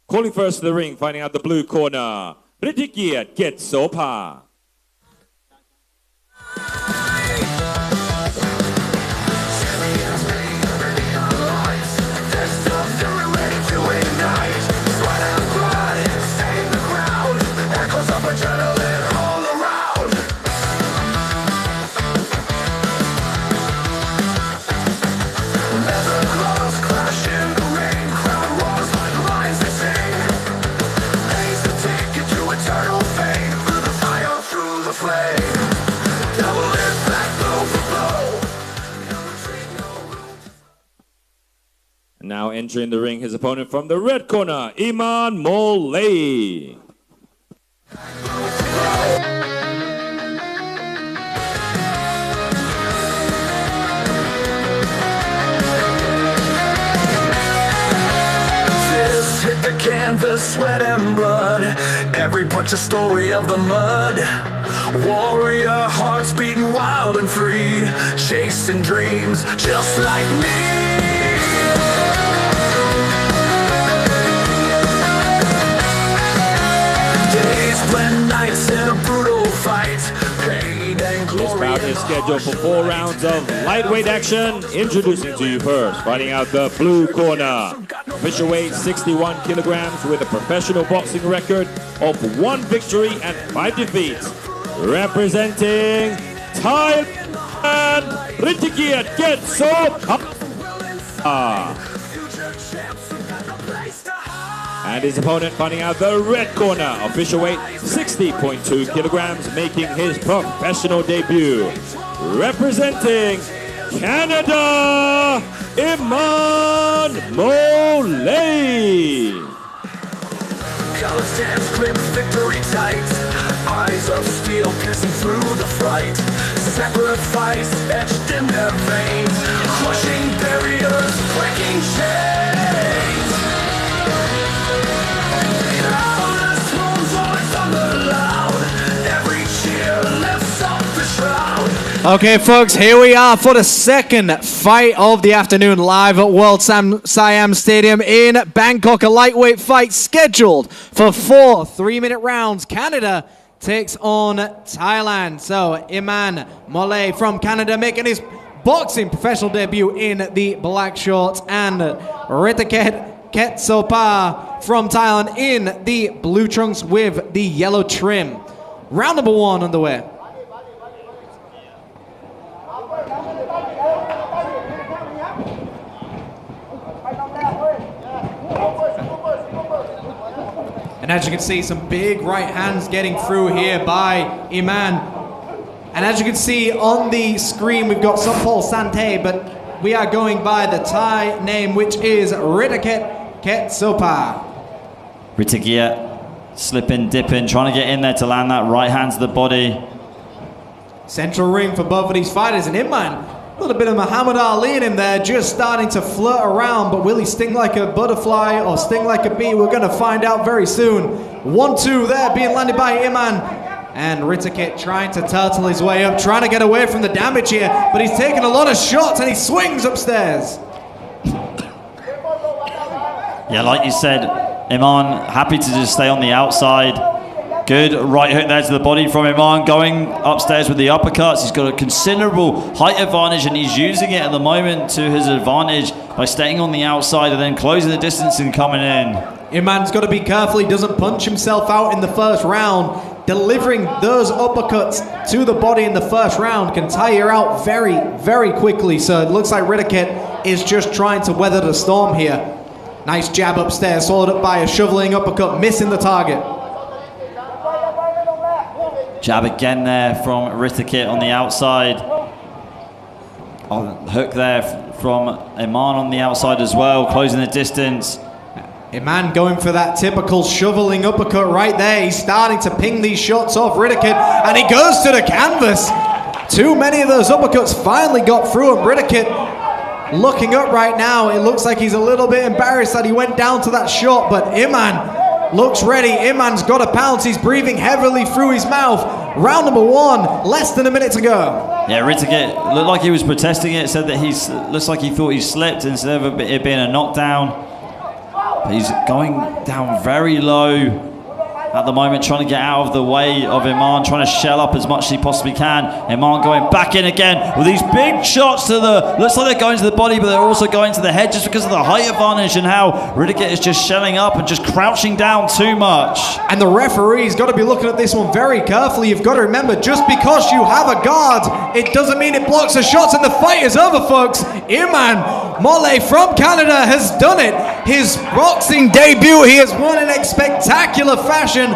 Calling first to the ring, finding out the blue corner, Ritikiat Get Sopa. Now entering the ring, his opponent from the red corner, Iman Molay. Fist hit the canvas, sweat and blood. Every punch a story of the mud. Warrior hearts beating wild and free, chasing dreams just like me. Nights in a brutal fight, pain and glory. This bout is scheduled for 4 rounds of lightweight action. Introducing to you first, fighting out the blue corner, official weight 61 kilograms with a professional boxing record of 1 victory and 5 defeats. Representing Thailand, Ritikiat Get Sopa. And his opponent finding out the red corner, official weight 60.2 kilograms, making his professional debut. Representing Canada, Iman Molay. Colors dance, grip victory tight. Eyes of steel piercing through the fright. Sacrifice etched in their veins, crushing barriers, breaking chains. Okay, folks, here we are for the second fight of the afternoon, live at World SIAM Stadium in Bangkok. A lightweight fight scheduled for 4 3-minute rounds. Canada takes on Thailand. So Iman Molay from Canada making his boxing professional debut in the black shorts, and Ritikiat Get Sopa from Thailand in the blue trunks with the yellow trim. Round number 1 underway. And as you can see, some big right hands getting through here by Iman. And as you can see on the screen, we've got Sampol Sante, but we are going by the Thai name, which is Ritikiat Get Sopa. Ritikiat slipping, dipping, trying to get in there to land that right hand to the body. Central ring for both of these fighters, and Iman, a little bit of Muhammad Ali in him there, just starting to flirt around, but will he sting like a butterfly or sting like a bee? We're going to find out very soon. 1-2 there being landed by Iman, and Ritikiat trying to turtle his way up, trying to get away from the damage here, but he's taking a lot of shots and he swings upstairs. Yeah, like you said, Iman happy to just stay on the outside. Good right hook there to the body from Iman, going upstairs with the uppercuts. He's got a considerable height advantage and he's using it at the moment to his advantage by staying on the outside and then closing the distance and coming in. Iman's got to be careful he doesn't punch himself out in the first round. Delivering those uppercuts to the body in the first round can tire out very, very quickly. So it looks like Ritikiat is just trying to weather the storm here. Nice jab upstairs, followed up by a shoveling uppercut, missing the target. Jab again there from Ritikiat on the outside. Hook there from Iman on the outside as well, closing the distance. Iman going for that typical shoveling uppercut right there. He's starting to ping these shots off Ritikiat, and he goes to the canvas. Too many of those uppercuts finally got through him. Ritikiat looking up right now. It looks like he's a little bit embarrassed that he went down to that shot, but Iman looks ready. Iman's got a pounce. He's breathing heavily through his mouth. Round number 1, less than a minute to go. Yeah, Ritikiat looked like he was protesting it. Said that looks like he thought he slipped instead of it being a knockdown. He's going down very low at the moment, trying to get out of the way of Iman, trying to shell up as much as he possibly can. Iman going back in again with these big shots to the, looks like they're going to the body, but they're also going to the head just because of the height advantage and how Riddickett is just shelling up and just crouching down too much. And the referee's got to be looking at this one very carefully. You've got to remember, just because you have a guard, it doesn't mean it blocks the shots, and the fight is over, folks. Iman Mole from Canada has done it. His boxing debut, he has won in a spectacular fashion.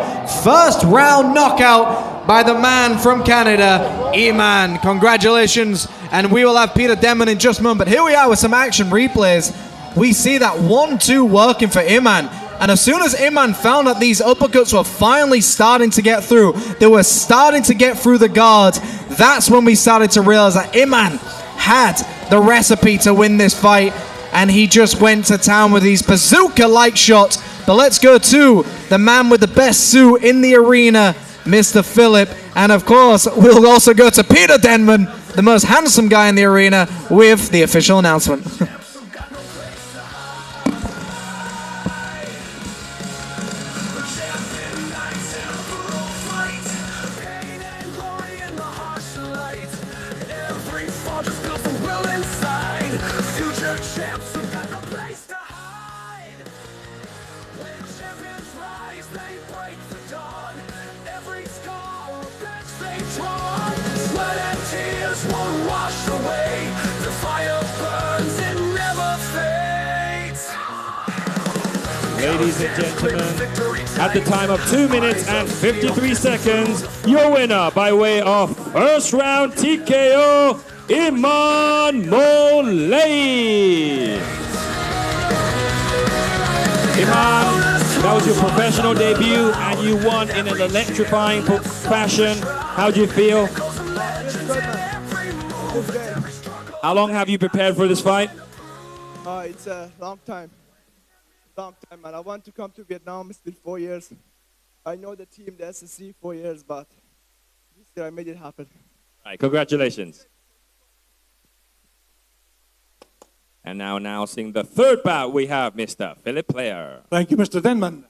First round knockout by the man from Canada, Iman. Congratulations. And we will have Peter Denman in just a moment. But here we are with some action replays. We see that 1-2 working for Iman. And as soon as Iman found that these uppercuts were finally starting to get through, they were starting to get through the guards, that's when we started to realize that Iman had the recipe to win this fight. And he just went to town with these bazooka-like shots. But let's go to the man with the best suit in the arena, Mr. Phillip. And of course, we'll also go to Peter Denman, the most handsome guy in the arena, with the official announcement. Ladies and gentlemen, at the time of 2 minutes and 53 seconds, your winner by way of first round TKO, Iman Mole. Iman, that was your professional debut and you won in an electrifying fashion. How do you feel? How long have you prepared for this fight? It's a long time, and I want to come to Vietnam. It's been 4 years. I know the team, the SSC, 4 years, but this year I made it happen. All right, congratulations. And now announcing the third bout, we have Mr. Philip Player. Thank you, Mr. Denman.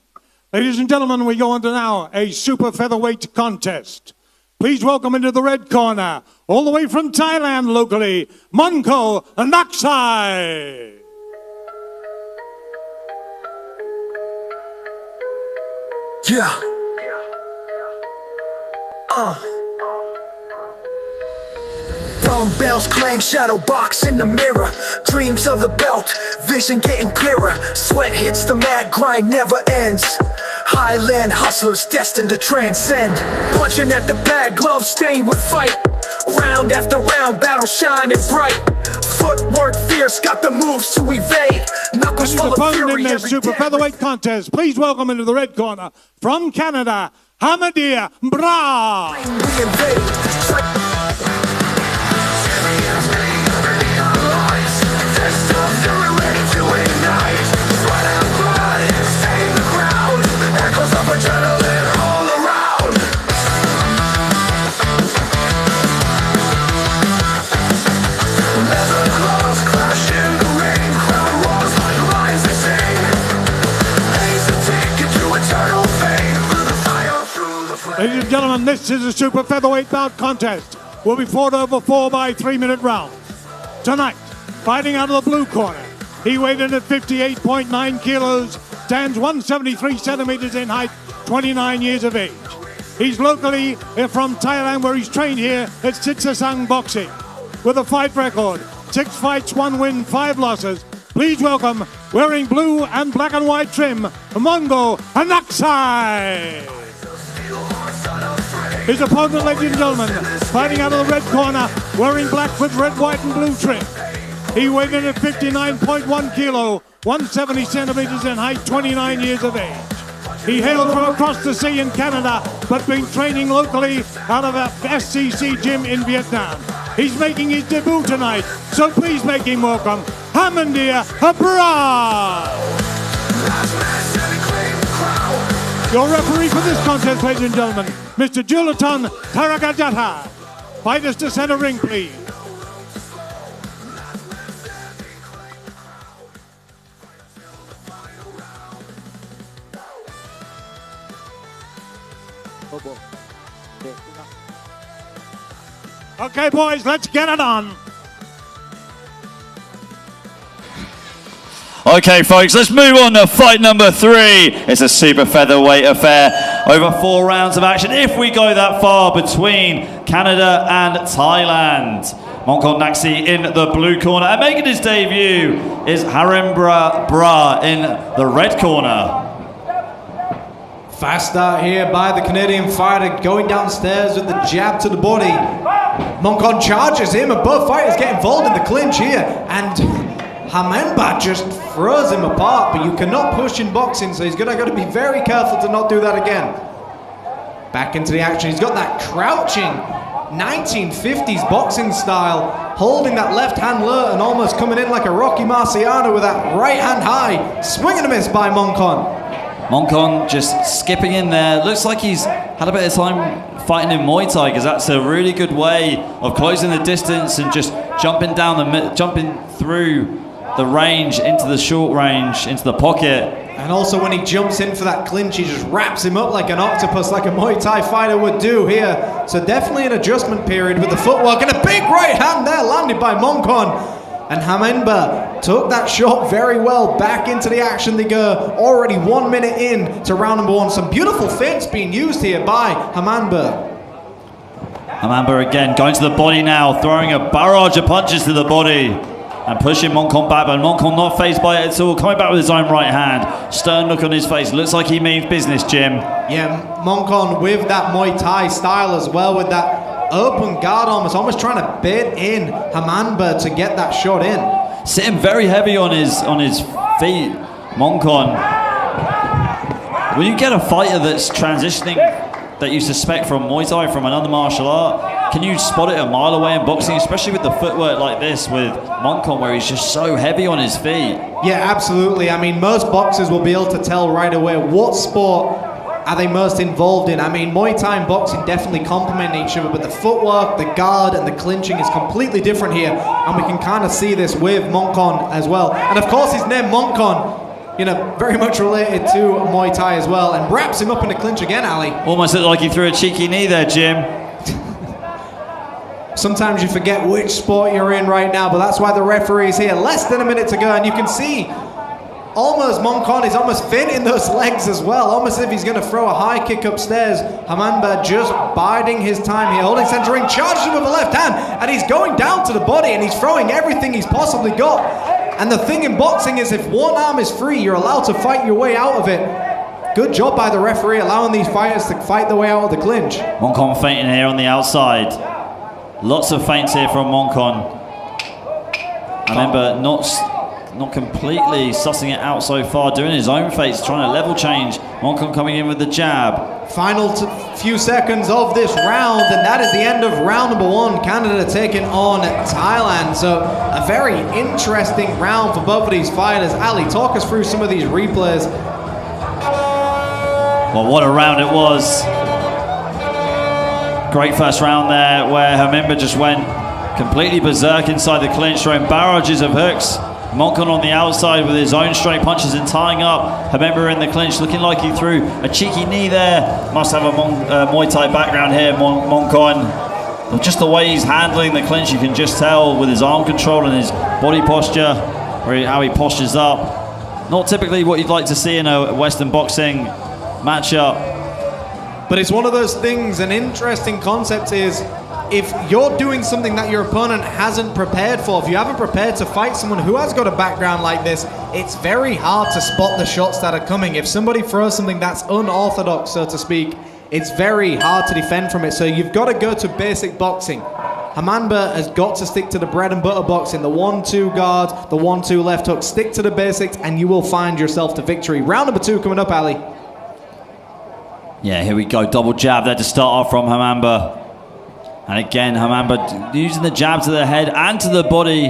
Ladies and gentlemen, we go on to now a super featherweight contest. Please welcome into the red corner, all the way from Thailand locally, Mongkol Naksri. Yeah. Dumbbells clang, shadow box in the mirror. Dreams of the belt, vision getting clearer. Sweat hits the mad grind, never ends. Highland hustlers destined to transcend. Punching at the bag, gloves stained with fight. Round after round, battle shining bright. Footwork fierce, got the moves to evade. Knuckles full of fury in this super featherweight contest, please welcome into the red corner, from Canada, Harmandir Brar. Ladies and gentlemen, this is a super featherweight bout contest. Will be fought over 4 by 3 minute rounds. Tonight, fighting out of the blue corner, he weighed in at 58.9 kilos, stands 173 centimeters in height, 29 years of age. He's locally from Thailand, where he's trained here at Sitsasang Boxing. With a fight record, 6 fights, 1 win, 5 losses. Please welcome, wearing blue and black and white trim, Mongkol Naksri. His opponent, ladies and gentlemen, fighting out of the red corner, wearing black with red, white and blue trim. He weighed in at 59.1 kilo, 170 centimeters in height, 29 years of age. He hailed from across the sea in Canada, but been training locally out of a SCC gym in Vietnam. He's making his debut tonight, so please make him welcome, Harmandir Brar. Your referee for this contest, ladies and gentlemen, Mr. Julatan Taragajata. Fighters to center ring, please. Okay, boys, let's get it on. Okay, folks, let's move on to fight number 3. It's a super featherweight affair. Over 4 rounds of action, if we go that far, between Canada and Thailand. Mongkol Naksri in the blue corner. And making his debut is Harmandir Brar in the red corner. Fast start here by the Canadian fighter, going downstairs with the jab to the body. Mongkol charges him, and both fighters get involved in the clinch here. And Harmandir just throws him apart, but you cannot push in boxing, so he's got to be very careful to not do that again. Back into the action. He's got that crouching 1950s boxing style, holding that left hand low and almost coming in like a Rocky Marciano with that right hand high. Swing and a miss by Mongkol. Mongkol just skipping in there. Looks like he's had a bit of time fighting in Muay Thai, because that's a really good way of closing the distance and just jumping through the range into the short range, into the pocket. And also when he jumps in for that clinch, he just wraps him up like an octopus, like a Muay Thai fighter would do here. So definitely an adjustment period with the footwork, and a big right hand there landed by Mongkol. And Harmandir took that shot very well. Back into the action they go. Already 1 minute in to round number 1. Some beautiful feints being used here by Harmandir. Harmandir again going to the body now, throwing a barrage of punches to the body and pushing Mongkol back, but Mongkol not fazed by it at all, coming back with his own right hand. Stern look on his face, looks like he means business, Jim. Yeah, Mongkol with that Muay Thai style as well, with that open guard almost trying to bait in Harmandir to get that shot in. Sitting very heavy on his feet, Mongkol. When you get a fighter that's transitioning that you suspect from Muay Thai, from another martial art, can you spot it a mile away in boxing, especially with the footwork like this with Mongkol, where he's just so heavy on his feet? Yeah, absolutely. I mean, most boxers will be able to tell right away what sport are they most involved in. I mean, Muay Thai and boxing definitely complement each other, but the footwork, the guard, and the clinching is completely different here, and we can kind of see this with Mongkol as well. And of course, his name Mongkol, you know, very much related to Muay Thai as well, and wraps him up in the clinch again, Ali. Almost looked like he threw a cheeky knee there, Jim. Sometimes you forget which sport you're in right now, but that's why the referee is here. Less than a minute to go, and you can see almost Mongkol is almost fainting those legs as well, almost as if he's going to throw a high kick upstairs. Harmandir just biding his time here, holding center ring, charges him with the left hand, and he's going down to the body, and he's throwing everything he's possibly got. And the thing in boxing is, if one arm is free, you're allowed to fight your way out of it. Good job by the referee, allowing these fighters to fight their way out of the clinch. Mongkol fainting here on the outside. Lots of feints here from Mongkol. Harmandir not completely sussing it out so far, doing his own feints, trying to level change. Mongkol coming in with the jab. Final few seconds of this round, and that is the end of round number 1. Canada taking on Thailand. So a very interesting round for both of these fighters. Ali, talk us through some of these replays. Well, what a round it was. Great first round there, where Harmandir just went completely berserk inside the clinch, throwing barrages of hooks. Mongkol on the outside with his own straight punches and tying up. Harmandir in the clinch, looking like he threw a cheeky knee there. Must have a Muay Thai background here, Mongkol. Just the way he's handling the clinch, you can just tell with his arm control and his body posture, how he postures up. Not typically what you'd like to see in a Western boxing matchup. But it's one of those things, an interesting concept is, if you're doing something that your opponent hasn't prepared for, if you haven't prepared to fight someone who has got a background like this, it's very hard to spot the shots that are coming. If somebody throws something that's unorthodox, so to speak, it's very hard to defend from it. So you've got to go to basic boxing. Harmandir has got to stick to the bread and butter boxing, the 1-2 guard, the 1-2 left hook. Stick to the basics and you will find yourself to victory. Round number 2 coming up, Ali. Yeah, here we go. Double jab there to start off from Harmandir. And again, Harmandir using the jab to the head and to the body.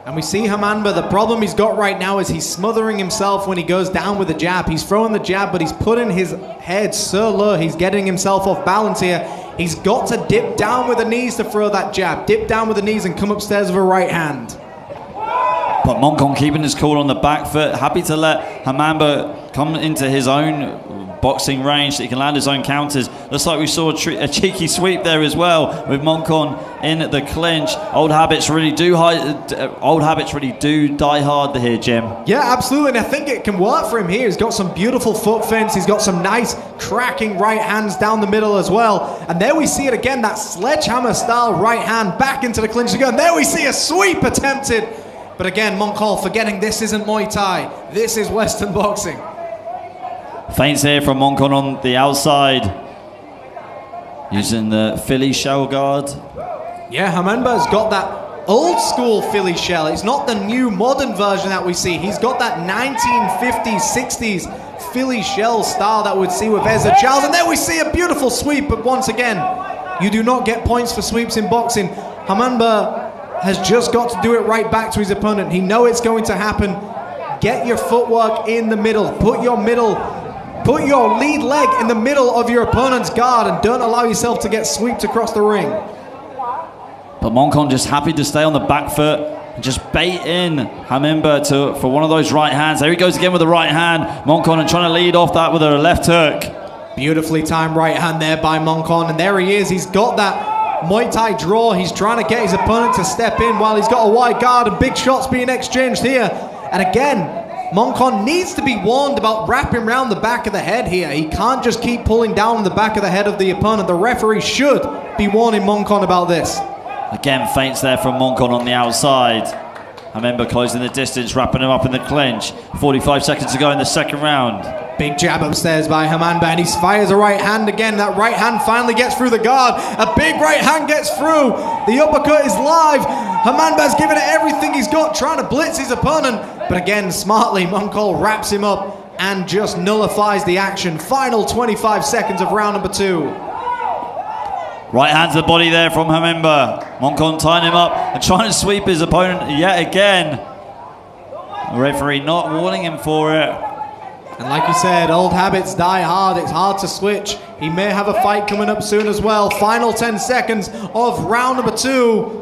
And we see Harmandir, the problem he's got right now is he's smothering himself when he goes down with the jab. He's throwing the jab, but he's putting his head so low, he's getting himself off balance here. He's got to dip down with the knees to throw that jab. Dip down with the knees and come upstairs with a right hand. But Mongkol keeping his cool on the back foot, happy to let Harmandir come into his own boxing range that he can land his own counters. Looks like we saw a cheeky sweep there as well with Mongkol in the clinch. Old habits really do die hard here, Jim. Yeah, absolutely, and I think it can work for him here. He's got some beautiful foot feints. He's got some nice cracking right hands down the middle as well. And there we see it again, that sledgehammer style right hand back into the clinch again. There we see a sweep attempted. But again, Mongkol forgetting this isn't Muay Thai. This is Western boxing. Feints here from Mongkol on the outside. Using the Philly shell guard. Yeah, Harmandir's got that old school Philly shell. It's not the new modern version that we see. He's got that 1950s, 60s Philly shell style that we'd see with Ezra Charles. And there we see a beautiful sweep. But once again, you do not get points for sweeps in boxing. Harmandir has just got to do it right back to his opponent. He knows it's going to happen. Get your footwork in the middle. Put your lead leg in the middle of your opponent's guard and don't allow yourself to get swept across the ring. But Mongkol just happy to stay on the back foot and just bait in Harmandir for one of those right hands. There he goes again with the right hand. Mongkol and trying to lead off that with a left hook. Beautifully timed right hand there by Mongkol. And there he is. He's got that Muay Thai draw. He's trying to get his opponent to step in while he's got a wide guard and big shots being exchanged here. And again, Mongkol needs to be warned about wrapping around the back of the head here. He can't just keep pulling down on the back of the head of the opponent. The referee should be warning Mongkol about this. Again, feints there from Mongkol on the outside. Harmandir closing the distance, wrapping him up in the clinch. 45 seconds to go in the second round. Big jab upstairs by Harmandir, and he fires a right hand again. That right hand finally gets through the guard. A big right hand gets through. The uppercut is live. Harmandir's giving it everything he's got, trying to blitz his opponent. But again, smartly, Mongkol wraps him up and just nullifies the action. Final 25 seconds of round number 2. Right hand to the body there from Harmandir. Mongkol tying him up and trying to sweep his opponent yet again. The referee not warning him for it. And like you said, old habits die hard. It's hard to switch. He may have a fight coming up soon as well. Final 10 seconds of round number 2.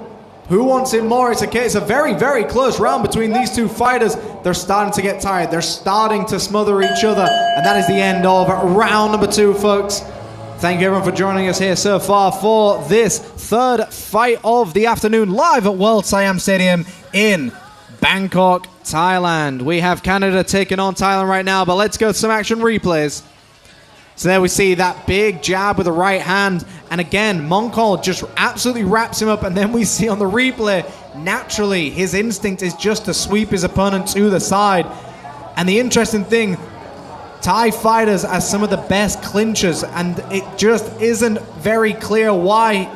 Who wants it more? It's a very, very close round between these two fighters. They're starting to get tired. They're starting to smother each other. And that is the end of round number 2, folks. Thank you everyone for joining us here so far for this third fight of the afternoon live at World SIAM Stadium in Bangkok, Thailand. We have Canada taking on Thailand right now, but let's go to some action replays. So there we see that big jab with the right hand. And again, Mongkol just absolutely wraps him up. And then we see on the replay, naturally, his instinct is just to sweep his opponent to the side. And the interesting thing, Thai fighters are some of the best clinchers, and it just isn't very clear why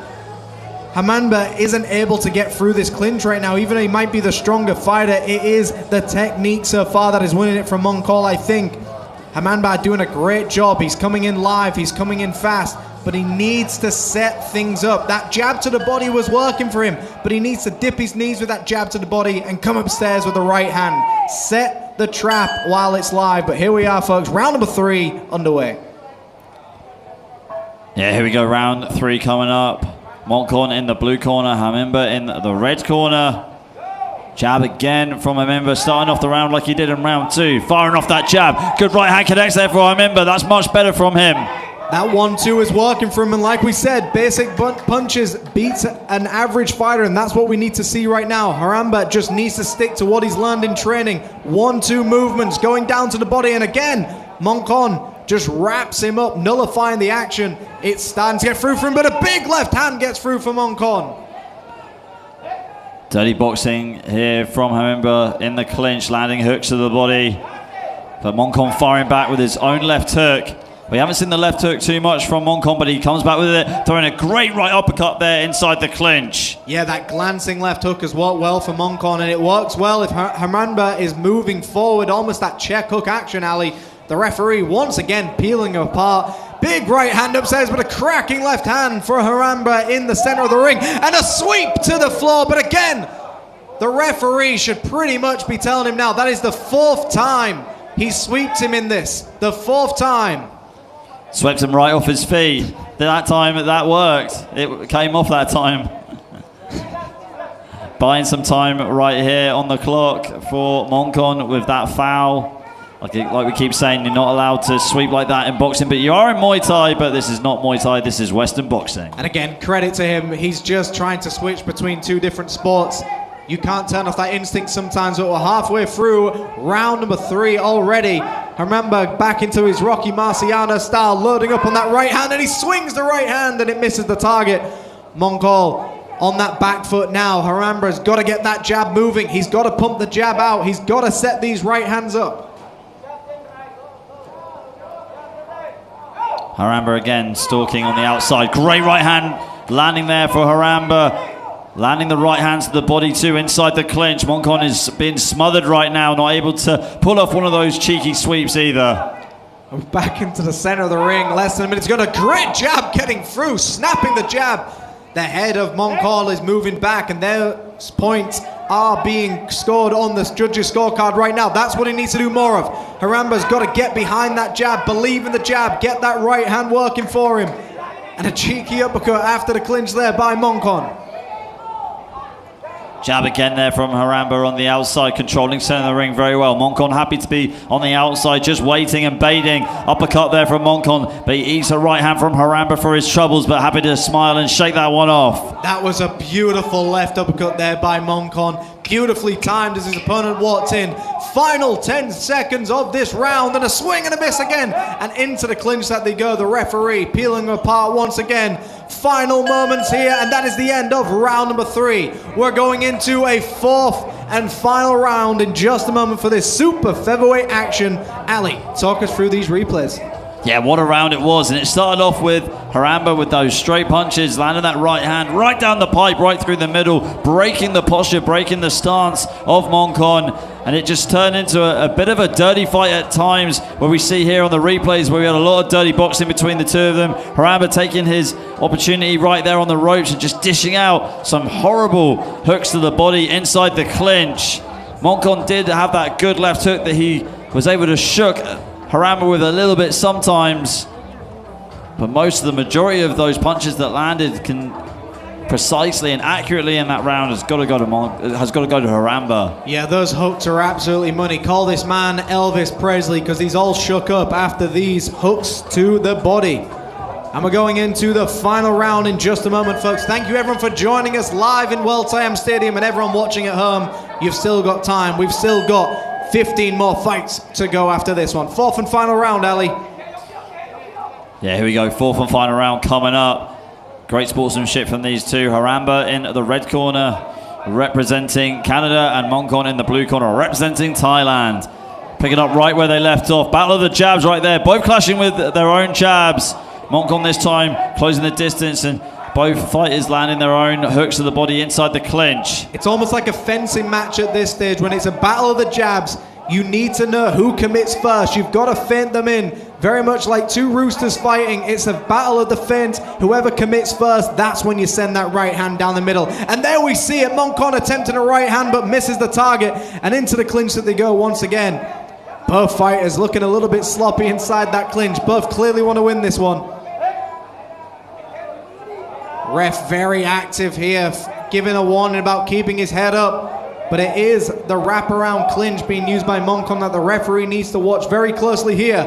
Harmandir isn't able to get through this clinch right now. Even though he might be the stronger fighter, it is the technique so far that is winning it from Mongkol, I think. Harmandir doing a great job. He's coming in live, he's coming in fast, but he needs to set things up. That jab to the body was working for him, but he needs to dip his knees with that jab to the body and come upstairs with the right hand. Set the trap while it's live. But here we are, folks. Round number 3 underway. Yeah, here we go. Round 3 coming up. Mongkol in the blue corner, Harmandir in the red corner. Jab again from Harmandir, starting off the round like he did in round 2. Firing off that jab. Good right hand connects there for Harmandir. That's much better from him. That 1-2 is working for him, and like we said, basic punches beats an average fighter, and that's what we need to see right now. Harmandir just needs to stick to what he's learned in training. 1-2 movements, going down to the body, and again, Mongkol just wraps him up, nullifying the action. It's starting to get through for him, but a big left hand gets through for Mongkol. Dirty boxing here from Harmandir in the clinch, landing hooks to the body. But Mongkol firing back with his own left hook. We haven't seen the left hook too much from Mongkol, but he comes back with it, throwing a great right uppercut there inside the clinch. Yeah, that glancing left hook has worked well for Mongkol, and it works well if Harmandir is moving forward, almost that check hook action, Ali. The referee once again peeling apart. Big right hand upstairs, but a cracking left hand for Harmandir in the center of the ring, and a sweep to the floor. But again, the referee should pretty much be telling him now that is the 4th time he sweeps him in this. The 4th time. Swept him right off his feet. That time that worked. It came off that time. Buying some time right here on the clock for Mongkol with that foul Like we keep saying, you're not allowed to sweep like that in boxing, but you are in Muay Thai, but this is not Muay Thai, this is Western boxing. And again, credit to him, he's just trying to switch between two different sports. You can't turn off that instinct sometimes, but we're halfway through round number 3 already. Remember, back into his Rocky Marciano style, loading up on that right hand, and he swings the right hand, and it misses the target. Mongkol on that back foot now. Haramba's got to get that jab moving. He's got to pump the jab out. He's got to set these right hands up. Harmandir again stalking on the outside. Great right hand landing there for Harmandir. Landing the right hands to the body too inside the clinch. Mongkol is being smothered right now, not able to pull off one of those cheeky sweeps either. Back into the center of the ring, less than a minute. He's got a great jab getting through, snapping the jab. The head of Mongkol is moving back, and those points are being scored on the judges' scorecard right now. That's what he needs to do more of. Haramba's got to get behind that jab, believe in the jab, get that right hand working for him. And a cheeky uppercut after the clinch there by Mongkol. Jab again there from Harmandir on the outside, controlling center of the ring very well. Mongkol happy to be on the outside, just waiting and baiting. Uppercut there from Mongkol, but he eats a right hand from Harmandir for his troubles, but happy to smile and shake that one off. That was a beautiful left uppercut there by Mongkol. Beautifully timed as his opponent walked in. Final 10 seconds of this round, and a swing and a miss again. And into the clinch that they go. The referee peeling apart once again. Final moments here, and that is the end of round number 3. We're going into a 4th and final round in just a moment for this super featherweight action. Ali, talk us through these replays. Yeah, what a round it was. And it started off with Harmandir with those straight punches, landing that right hand right down the pipe, right through the middle, breaking the posture, breaking the stance of Mongkol. And it just turned into a bit of a dirty fight at times, where we see here on the replays where we had a lot of dirty boxing between the two of them. Harmandir taking his opportunity right there on the ropes and just dishing out some horrible hooks to the body inside the clinch. Mongkol did have that good left hook that he was able to shook Harmandir with a little bit sometimes, but the majority of those punches that landed can precisely and accurately in that round has got to go to Harmandir. Yeah, those hooks are absolutely money. Call this man Elvis Presley, because he's all shook up after these hooks to the body. And we're going into the final round in just a moment, folks. Thank you everyone for joining us live in World SIAM Stadium, and everyone watching at home, you've still got time. We've still got 15 more fights to go after this one. 4th and final round, Ali. Yeah, here we go. 4th and final round coming up. Great sportsmanship from these two. Harmandir in the red corner, representing Canada, and Mongkol in the blue corner, representing Thailand. Picking up right where they left off. Battle of the jabs right there. Both clashing with their own jabs. Mongkol this time closing the distance, and both fighters landing their own hooks to the body inside the clinch. It's almost like a fencing match at this stage. When it's a battle of the jabs, you need to know who commits first. You've got to feint them in. Very much like two roosters fighting. It's a battle of the feint. Whoever commits first, that's when you send that right hand down the middle. And there we see it. Mongkol attempting a right hand, but misses the target. And into the clinch that they go once again. Both fighters looking a little bit sloppy inside that clinch. Both clearly want to win this one. Ref very active here, giving a warning about keeping his head up. But it is the wraparound clinch being used by Mongkol that the referee needs to watch very closely here.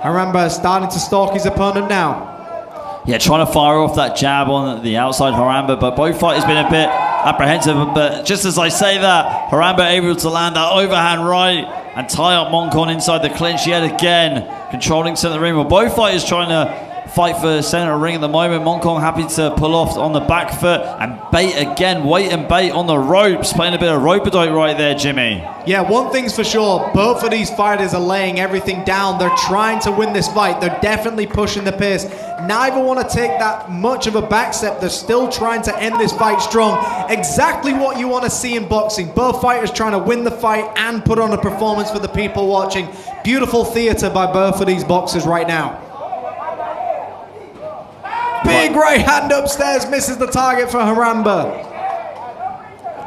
Harmandir starting to stalk his opponent now. Yeah, trying to fire off that jab on the outside Harmandir, but both fighters been a bit apprehensive. But just as I say that, Harmandir able to land that overhand right and tie up Mongkol inside the clinch yet again, controlling center of the ring. Well, both fighters trying to fight for center ring at the moment. Mongkol happy to pull off on the back foot and bait again, wait and bait on the ropes, playing a bit of rope-a-dope right there, Jimmy. Yeah, one thing's for sure, both of these fighters are laying everything down. They're trying to win this fight. They're definitely pushing the pace. Neither want to take that much of a back step. They're still trying to end this fight strong. Exactly what you want to see in boxing. Both fighters trying to win the fight and put on a performance for the people watching. Beautiful theater by both of these boxers right now. Big right hand upstairs, misses the target for Harmandir.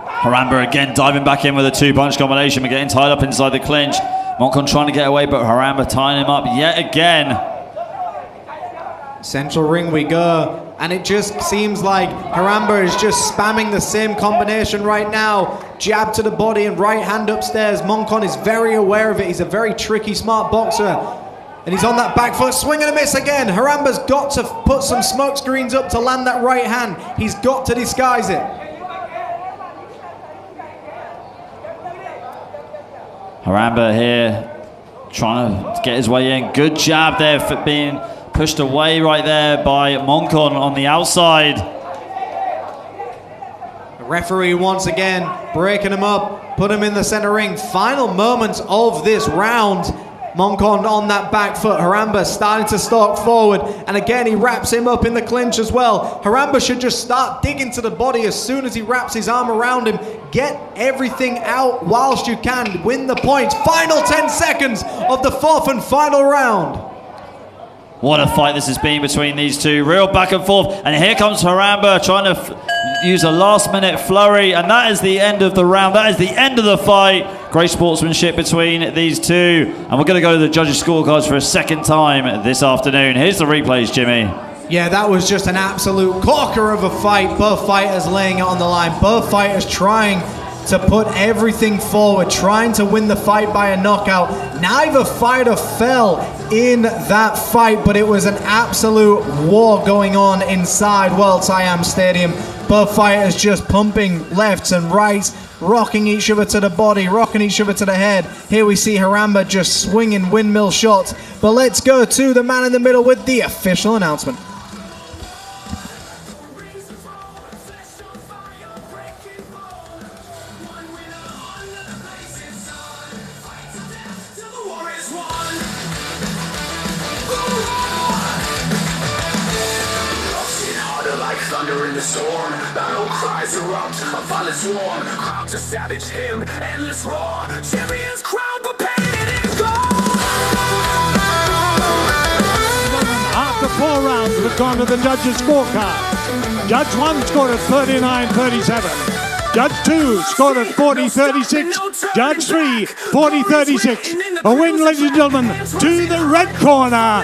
Harmandir again diving back in with a two-punch combination, but getting tied up inside the clinch. Mongkol trying to get away, but Harmandir tying him up yet again. Central ring we go, and it just seems like Harmandir is just spamming the same combination right now. jab to the body and right hand upstairs. Mongkol is very aware of it. He's a very tricky, smart boxer. And he's on that back foot, swing and a miss again. Harmandir's got to put some smoke screens up to land that right hand. He's got to disguise it. Harmandir here, trying to get his way in. Good jab there for being pushed away right there by Mongkol on the outside. The referee once again breaking him up, put him in the center ring. Final moments of this round. Mongkol on that back foot. Harmandir starting to stalk forward, and again he wraps him up in the clinch as well. Harmandir should just start digging to the body as soon as he wraps his arm around him. Get everything out whilst you can. Win the points. Final 10 seconds of the fourth and final round. What a fight this has been between these two. Real back and forth. And here comes Harmandir trying to use a last-minute flurry. And that is the end of the round. That is the end of the fight. Great sportsmanship between these two. And we're going to go to the judges' scorecards for a second time this afternoon. Here's the replays, Jimmy. Yeah, that was just an absolute corker of a fight. Both fighters laying it on the line. Both fighters trying to put everything forward, trying to win the fight by a knockout. Neither fighter fell in that fight, but it was an absolute war going on inside World SIAM Stadium. Both fighters just pumping lefts and rights, rocking each other to the body, rocking each other to the head. Here we see Harmandir just swinging windmill shots. But let's go to the man in the middle with the official announcement. Thunder in the storm, battle cries erupt, a violent swarm, crowds a savage hymn, endless roar, champions crowned, but painted in gold. After 4 rounds, we've gone to the judges' scorecard. Judge 1 scored at 39-37. Judge 2 scored at 40-36. Judge 3, 40-36. A win, ladies and gentlemen, to the red corner,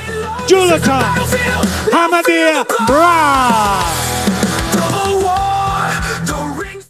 Harmandir Brar.